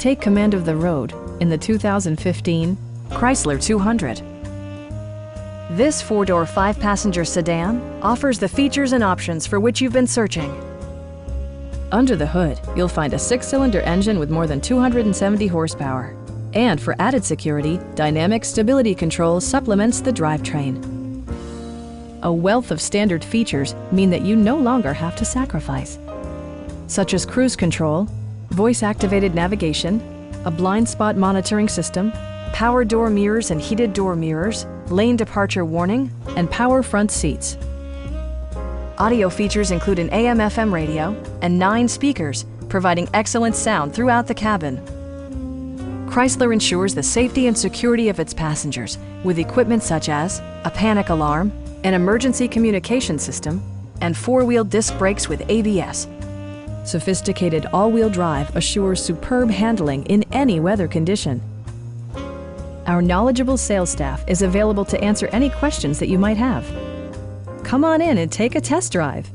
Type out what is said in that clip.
Take command of the road in the 2015 Chrysler 200. This four-door, five-passenger sedan offers the features and options for which you've been searching. Under the hood, you'll find a six-cylinder engine with more than 270 horsepower. And for added security, dynamic stability control supplements the drivetrain. A wealth of standard features mean that you no longer have to sacrifice, such as cruise control, voice-activated navigation, a blind spot monitoring system, power door mirrors and heated door mirrors, lane departure warning, and power front seats. Audio features include an AM/FM radio and 9 speakers, providing excellent sound throughout the cabin. Chrysler ensures the safety and security of its passengers with equipment such as a panic alarm, an emergency communication system, and four-wheel disc brakes with ABS. Sophisticated all-wheel drive assures superb handling in any weather condition. Our knowledgeable sales staff is available to answer any questions that you might have. Come on in and take a test drive.